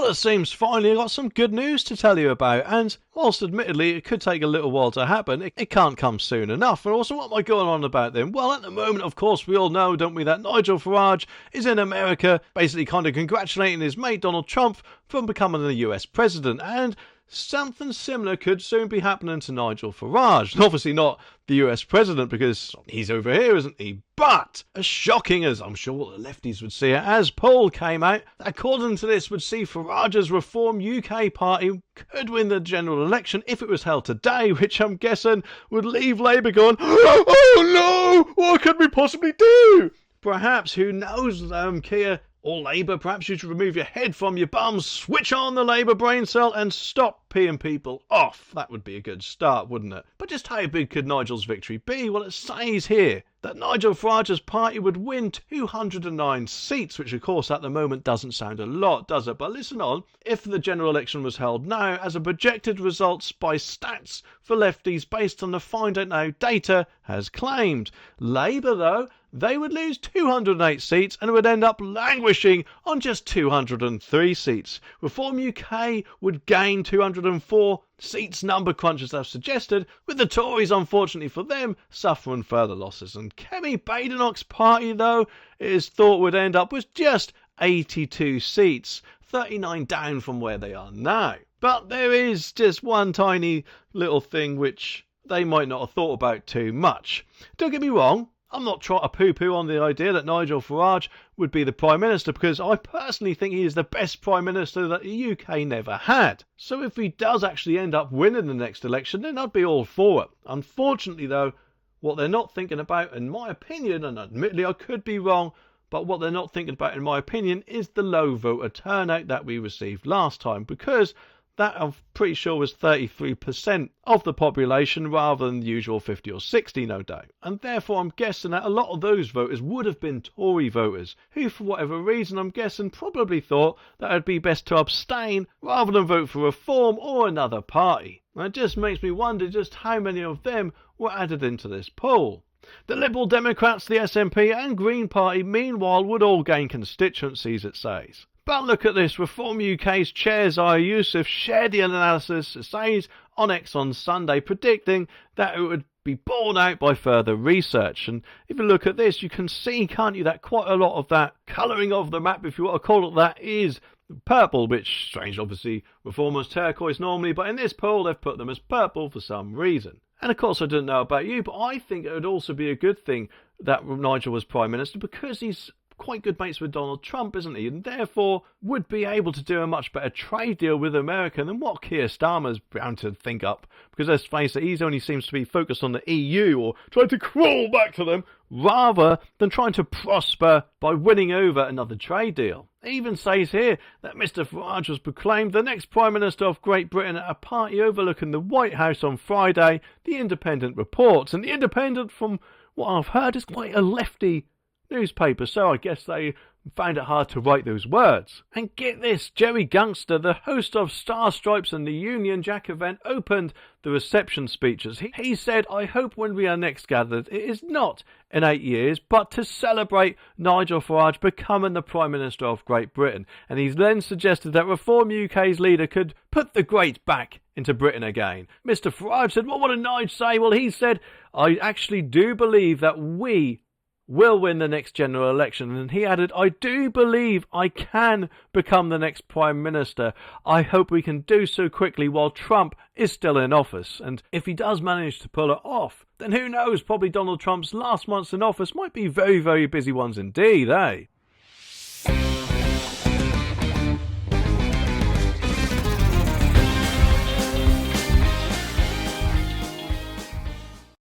Well, it seems finally I got some good news to tell you about, and whilst admittedly it could take a little while to happen, it can't come soon enough. And also, what am I going on about then? Well, at the moment, of course, we all know, don't we, that Nigel Farage is in America, basically kind of congratulating his mate Donald Trump from becoming the US president, and something similar could soon be happening to Nigel Farage. Obviously not the US president, because he's over here, isn't he? But as shocking as I'm sure the lefties would see it, as poll came out, according to this, would see Farage's Reform UK party could win the general election if it was held today, which I'm guessing would leave Labour going, oh no, what could we possibly do? Perhaps, who knows, Keir or Labour, perhaps you should remove your head from your bum, switch on the Labour brain cell and stop peeing people off. That would be a good start, wouldn't it? But just how big could Nigel's victory be? Well, it says here that Nigel Farage's party would win 209 seats, which of course at the moment doesn't sound a lot, does it? But listen on, if the general election was held now, as a projected results by stats for lefties based on the Find Out Now data has claimed. Labour, though, they would lose 208 seats and would end up languishing on just 203 seats. Reform UK would gain 204 seats, number crunchers have suggested, with the Tories, unfortunately for them, suffering further losses. And Kemi Badenoch's party, though, it is thought would end up with just 82 seats, 39 down from where they are now. But there is just one tiny little thing which they might not have thought about too much. Don't get me wrong, I'm not trying to poo-poo on the idea that Nigel Farage would be the Prime Minister, because I personally think he is the best Prime Minister that the UK never had. So if he does actually end up winning the next election, then I'd be all for it. Unfortunately, though, what they're not thinking about, in my opinion, and admittedly I could be wrong, but what they're not thinking about, in my opinion, is the low voter turnout that we received last time, because that I'm pretty sure was 33% of the population rather than the usual 50 or 60, no doubt. And therefore I'm guessing that a lot of those voters would have been Tory voters, who for whatever reason I'm guessing probably thought that it would be best to abstain rather than vote for Reform or another party. And it just makes me wonder just how many of them were added into this poll. The Liberal Democrats, the SNP and Green Party meanwhile would all gain constituencies, it says. But look at this, Reform UK's chair Zahir Yousaf shared the analysis, it says, on X on Sunday, predicting that it would be borne out by further research. And if you look at this, you can see, can't you, that quite a lot of that colouring of the map, if you want to call it that, is purple, which, strange, obviously, Reformers turquoise normally, but in this poll they've put them as purple for some reason. And of course I don't know about you, but I think it would also be a good thing that Nigel was Prime Minister, because he's quite good mates with Donald Trump, isn't he? And therefore would be able to do a much better trade deal with America than what Keir Starmer's bound to think up. Because let's face it, he only seems to be focused on the EU or trying to crawl back to them rather than trying to prosper by winning over another trade deal. It even says here that Mr Farage was proclaimed the next Prime Minister of Great Britain at a party overlooking the White House on Friday, The Independent reports. And The Independent, from what I've heard, is quite a lefty newspaper, so I guess they found it hard to write those words. And get this, Jerry Gungster, the host of Star Stripes and the Union Jack event, opened the reception speeches. He said, I hope when we are next gathered, it is not in 8 years, but to celebrate Nigel Farage becoming the Prime Minister of Great Britain. And he then suggested that Reform UK's leader could put the great back into Britain again. Mr Farage said, well, what did Nigel say? Well, he said, I actually do believe that we will win the next general election. And he added, I do believe I can become the next Prime Minister. I hope we can do so quickly while Trump is still in office. And if he does manage to pull it off, then who knows, probably Donald Trump's last months in office might be very, very busy ones indeed, eh?